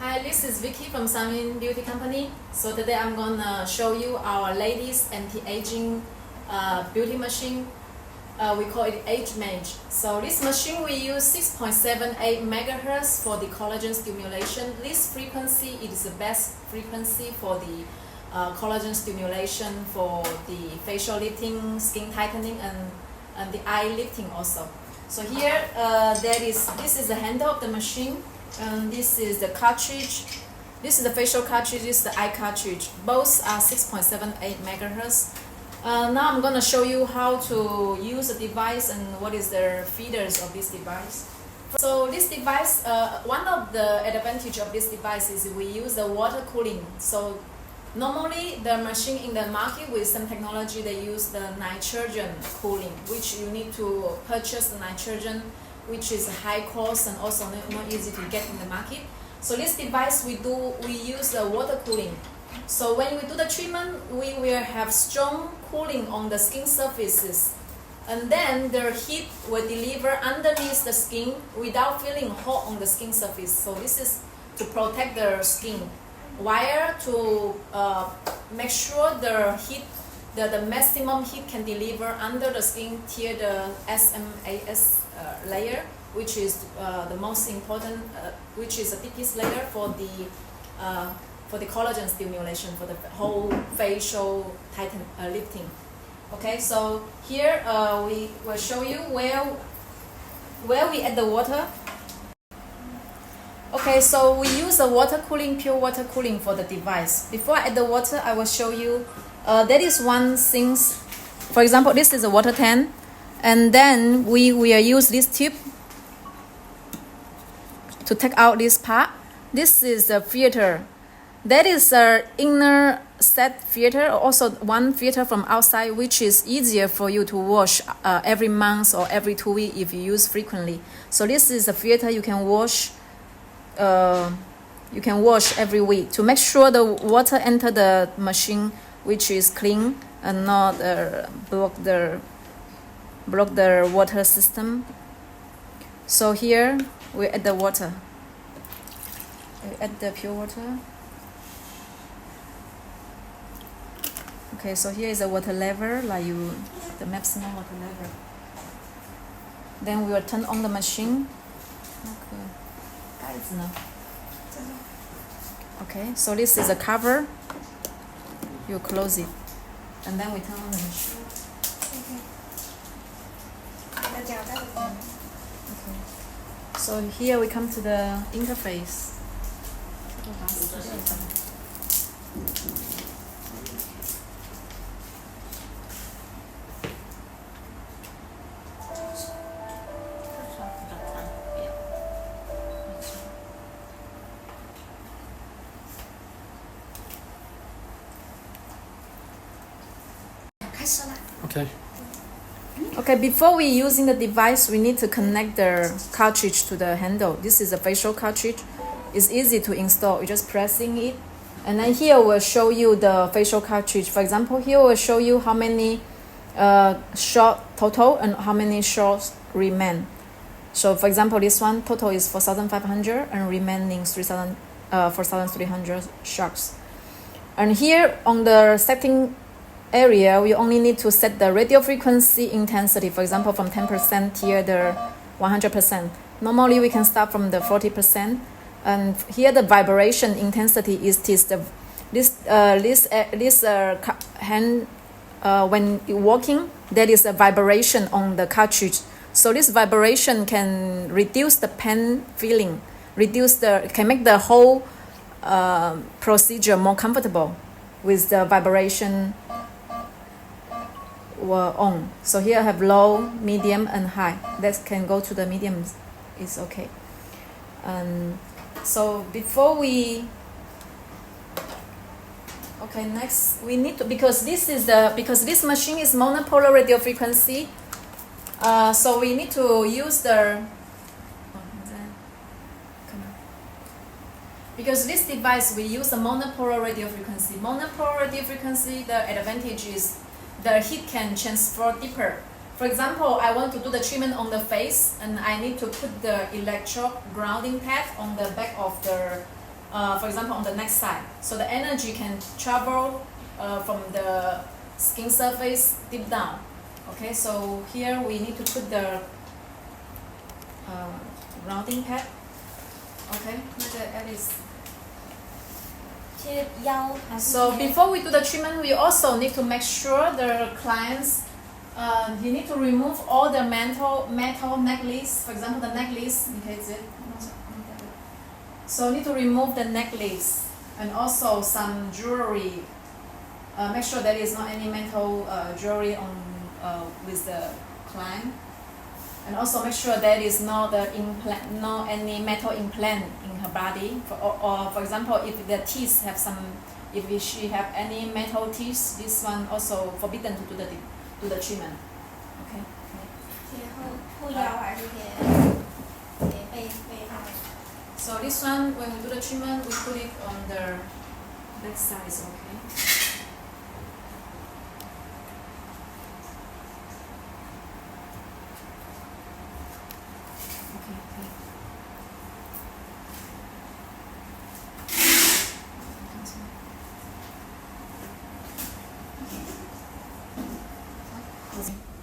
Hi, this is Vicky from Samin Beauty Company. So today I'm gonna show you our latest anti-aging beauty machine. We call it Agemage. So this machine we use 6.78 megahertz for the collagen stimulation. This frequency is the best frequency for the collagen stimulation, for the facial lifting, skin tightening, and the eye lifting also. So here this is the handle of the machine. And this is the cartridge. This is the facial cartridge, this is the eye cartridge. Both are 6.78 megahertz. Now I'm going to show you how to use the device and what is the features of this device. So this device, one of the advantage of this device is we use the water cooling. So normally the machine in the market with some technology, they use the nitrogen cooling, which you need to purchase the nitrogen, which is high cost and also not easy to get in the market. So this device we use the water cooling. So when we do the treatment, we will have strong cooling on the skin surfaces, and then the heat will deliver underneath the skin without feeling hot on the skin surface. So this is to protect the skin, while to make sure the heat, the maximum heat can deliver under the skin till the SMAS layer, which is the most important, which is the thickest layer for the collagen stimulation, for the whole facial lifting. Okay, so here we will show you where we add the water. Okay, so we use a water cooling, pure water cooling for the device. Before I add the water, I will show you. That is one thing. For example, this is a water tank. And then we will use this tube to take out this part. This is a filter. That is an inner set filter, also one filter from outside, which is easier for you to wash every month or every 2 weeks if you use frequently. So this is a filter you can wash. Every week to make sure the water enter the machine, which is clean and not block the water system. So here we add the water. We add the pure water. Okay, so here is a water level, the maximum water level. Then we will turn on the machine. Okay, so this is a cover. You close it, and then we turn on the machine. Okay. So here we come to the interface. Okay. Okay, before we using the device, we need to connect the cartridge to the handle. This is a facial cartridge. It's easy to install. You're just pressing it. And then here we'll show you the facial cartridge. For example, here we'll show you how many shot total and how many shots remain. So for example, this one total is 4,500 and remaining 4,300 shots. And here on the setting area, we only need to set the radio frequency intensity, for example, from 10% to the 100%. Normally, we can start from the 40%. And here the vibration intensity is hand when you're walking, there is a vibration on the cartridge. So this vibration can reduce the pain feeling, can make the whole procedure more comfortable with the vibration on. So here I have low, medium, and high. That can go to the medium. It's okay. So before we, okay, next we need to, because this machine is monopolar radio frequency. So we need to use because this device we use a monopolar radio frequency. Monopolar radio frequency, the advantage is the heat can transfer deeper. For example, I want to do the treatment on the face and I need to put the electrode grounding pad on the back of the for example, on the neck side. So the energy can travel from the skin surface deep down. Okay, so here we need to put the rounding pad. Okay, 那个 Alice. So before we do the treatment, we also need to make sure the clients, you need to remove all the metal necklace. For example, the necklace. So need to remove the necklace and also some jewelry. Make sure there is not any metal jewelry on with the client, and also make sure there is not any metal implant in her body. Or for example, if the teeth have some, if she have any metal teeth, this one also forbidden to do the treatment. Okay. So this one, when we do the treatment, we put it on the back side. Okay.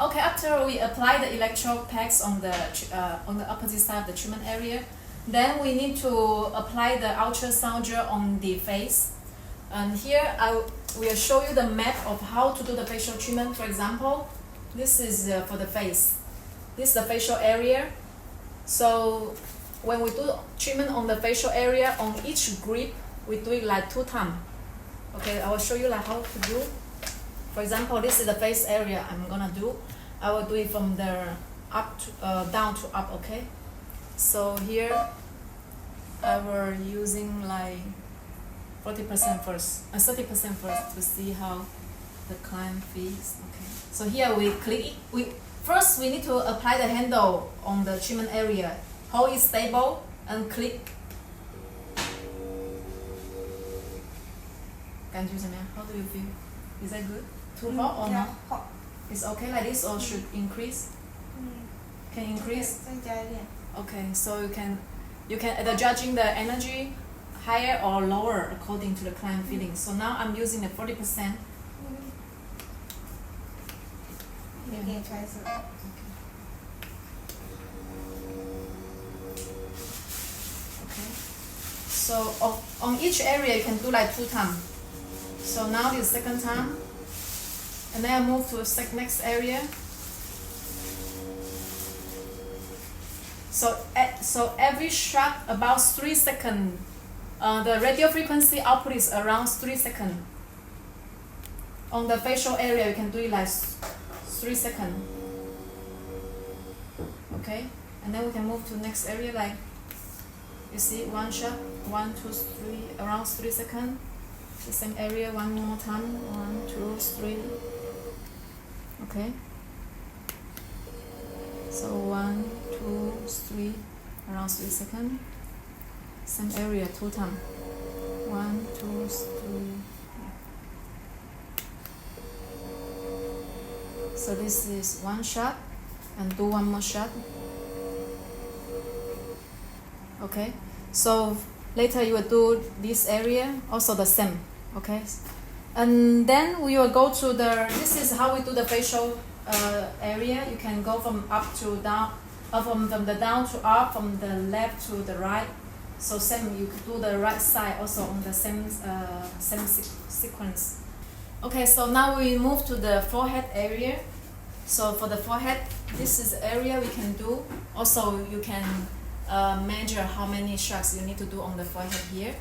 Okay, after we apply the electrode packs on the opposite side of the treatment area, then we need to apply the ultrasound gel on the face. And here I will show you the map of how to do the facial treatment. For example, this is for the face. This is the facial area. So when we do treatment on the facial area, on each grip, we do it like 2 times. Okay, I will show you like how to do. For example, this is the face area I'm gonna do. I will do it from the up to, down to up, okay? So here, I will using like 40% first, 30% first to see how the client feels, okay? So here we click, first we need to apply the handle on the treatment area. Hold it stable and click. 感觉怎么样? How do you feel? Is that good? Too hot or not? Hot. It's okay like this or should increase? Can increase? Okay, so you can judging the energy higher or lower according to the client feeling. So now I'm using the 40%. Okay, try some. Okay. So on each area you can do like 2 times. So now this is second time. And then I move to the next area. So every shot about 3 seconds. The radio frequency output is around 3 seconds. On the facial area, you can do it like 3 seconds. Okay, and then we can move to the next area. Like you see, 1 shot, 1, 2, 3, around 3 seconds. The same area, 1 more time, 1, 2, 3. Okay. So 1, 2, 3, around 3 seconds. Same area, 2 times. 1, 2, 3. So this is 1 shot, and do 1 more shot. Okay. So later you will do this area, also the same. Okay. And then we will go to this is how we do the facial area. You can go from up to down, from the down to up, from the left to the right. So same, you could do the right side also on the same sequence. Okay, so now we move to the forehead area. So for the forehead, this is the area we can do. Also, you can measure how many shots you need to do on the forehead here.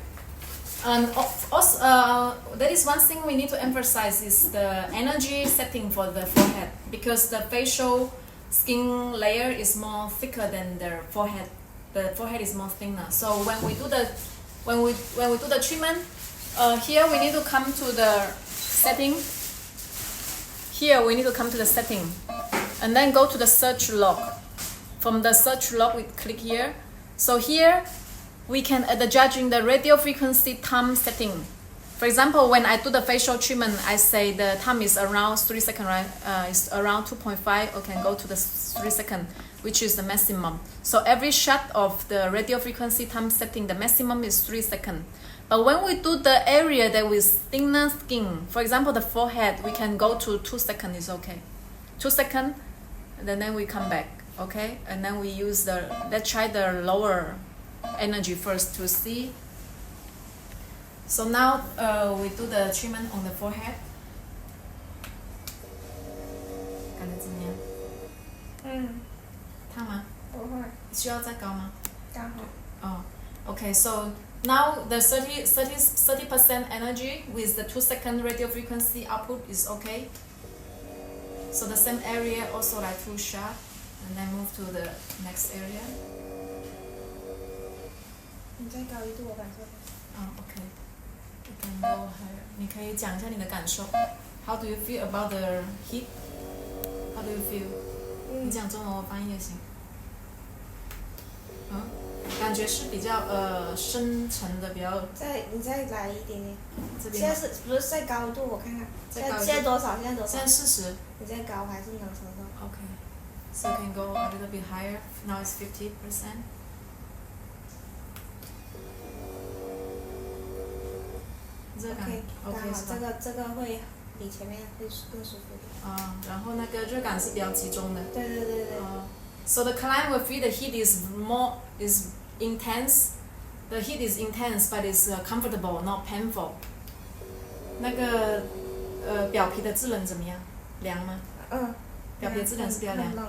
And also, there is one thing we need to emphasize is the energy setting for the forehead, because the facial skin layer is more thicker than the forehead. The forehead is more thinner. So when we do the treatment, here we need to come to the setting. Here we need to come to the setting, and then go to the search log. From the search log, we click here. So here we can judging the radio frequency time setting. For example, when I do the facial treatment, I say the time is around 3 seconds, right? It's around 2.5. I can go to the 3 seconds. which is the maximum. So every shot of the radio frequency time setting, the maximum is 3 seconds. But when we do the area that with thinner skin, for example, the forehead, we can go to 2 seconds is okay. 2 seconds, and then we come back, okay? And then we use let's try the lower energy first to see. So now we do the treatment on the forehead. 感觉怎么样？烫吗？不会，需要再高吗？刚好。Okay, so now the 30% energy with the 2 second radio frequency output is okay. So the same area also like 2 shot, and then move to the next area. 你再高一度，我感受。Okay. You can go higher. 你可以讲一下你的感受。How do you feel about the heat? How do you feel? 你讲中文我翻译也行。感觉是比较深沉的，比较。你再来一点点。这边。现在是不是再高一度？我看看。现在多少？现在多少？现在40。你再高还是能承受 Okay. So you can go a little bit higher. Now it's 50%. ？OK， 刚好这个会比前面会更舒服一点。然后那个热感是比较集中的。对。So the client will feel the heat is intense. The heat is intense, but it's comfortable, not painful. 那个表皮的制冷怎么样？凉吗？表皮的制冷是比较凉。凉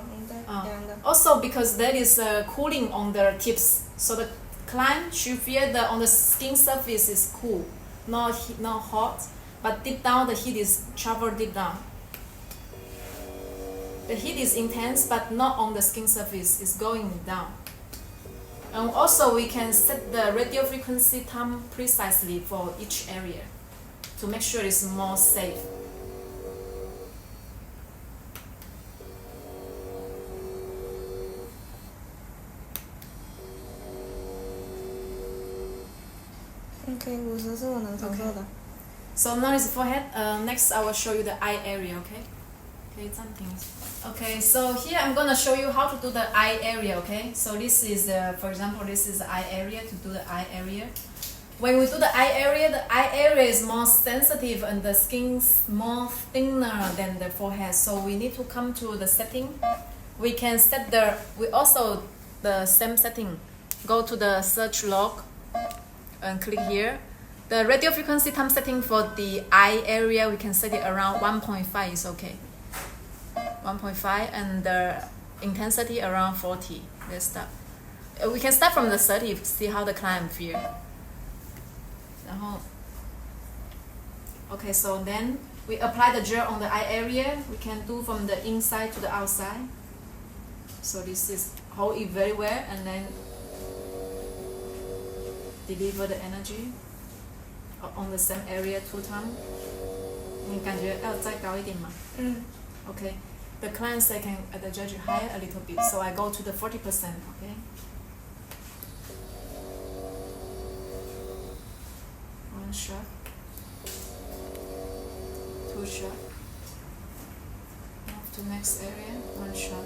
的。Also because there is cooling on the tips, so the client should feel that on the skin surface is cool, not hot, but deep down the heat is travel deep down. The heat is intense, but not on the skin surface. It's going down. And also, we can set the radio frequency time precisely for each area to make sure it's more safe. OK， 50是我能承受的。So now is forehead. Next, I will show you the eye area. Okay. Okay, so here I'm gonna show you how to do the eye area, okay? So this is, for example, this is the eye area, to do the eye area. When we do the eye area is more sensitive and the skin's more thinner than the forehead. So we need to come to the setting. We can set the same setting. Go to the search log and click here. The radio frequency time setting for the eye area, we can set it around 1.5 is okay. 1.5 and the intensity around 40. Let's start. We can start from the 30 to see how the client feel. Okay, so then we apply the gel on the eye area. We can do from the inside to the outside. So this is hold it very well and then deliver the energy on the same area 2 times. 你感觉要再高一点吗？ Okay. The client said I can adjust it higher a little bit, so I go to the 40%, okay? One shot, 2 shot. Move to next area, 1 shot.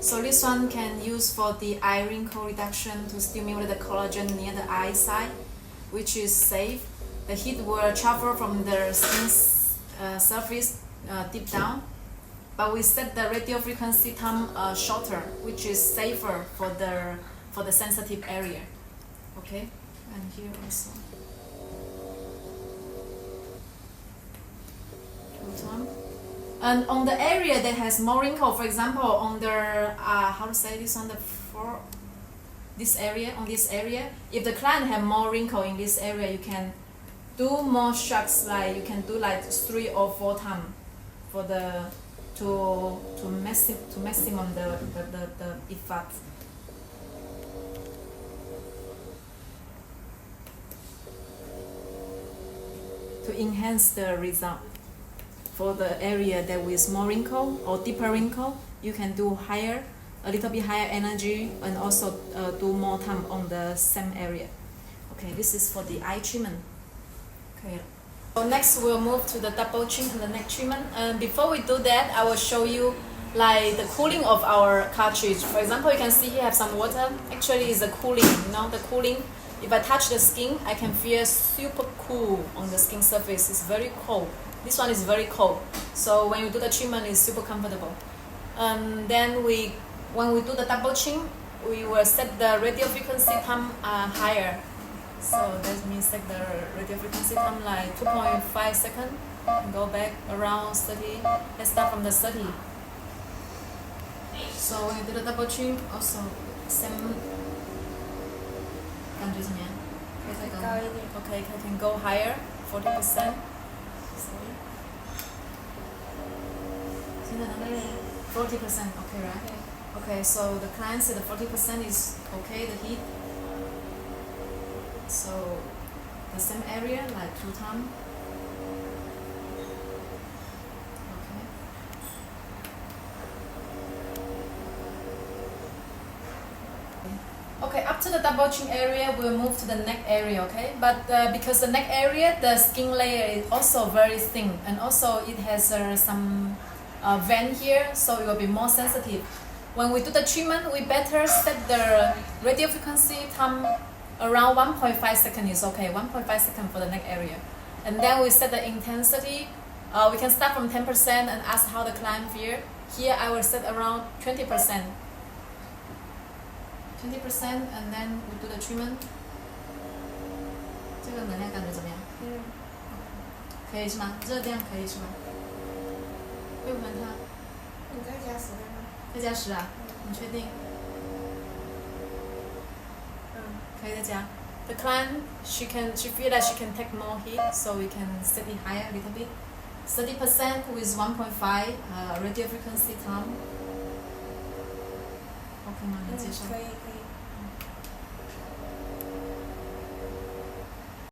So this one can use for the eye wrinkle reduction to stimulate the collagen near the eye side, which is safe. The heat will travel from the skin's surface deep down, but we set the radio frequency time shorter, which is safer for the sensitive area. Okay, and here also. 2 times. And on the area that has more wrinkle, for example, on the how to say this on the floor, this area, if the client have more wrinkle in this area, you can do more shots, like you can do like 3 or 4 times for the to maximum the effect. To enhance the result. For the area that with more wrinkle or deeper wrinkle, you can do a little bit higher energy and also do more time on the same area. Okay, this is for the eye treatment. Okay, So next we'll move to the double chin and the neck treatment. And before we do that, I will show you like the cooling of our cartridge. For example, you can see here have some water. Actually, it's the cooling. You know, the cooling. If I touch the skin, I can feel super cool on the skin surface. It's very cold. This one is very cold. So when you do the treatment, it's super comfortable. Then when we do the double chin, we will set the radio frequency time higher. So that means set the radio frequency time like 2.5 seconds and go back around 30. Let's start from the 30. So when you do the double chin, also same. 感觉怎么样？可以再高一点。Okay, I can go higher, 40%. Sorry. 现在能力 40%, okay, right? Okay, so the client said the 40% is okay, the heat. So the same area, like 2 times. Okay, after the double chin area, we'll move to the neck area, okay? But because the neck area, the skin layer is also very thin, and also it has some vein here, so it will be more sensitive. When we do the treatment, we better set the radio frequency time around 1.5 seconds is okay, 1.5 seconds for the neck area. And then we set the intensity. We can start from 10% and ask how the client feel. Here I will set around 20%. 20%, and then we do the treatment. 这个能量感觉怎么样？可以是吗？热量可以是吗？6分它。你再加10吗？再加10啊？你确定？可以再加。The client, she feel that she can take more heat, so we can set it higher a little bit. 30% with 1.5 radio frequency time. OK 吗？能接受？可以。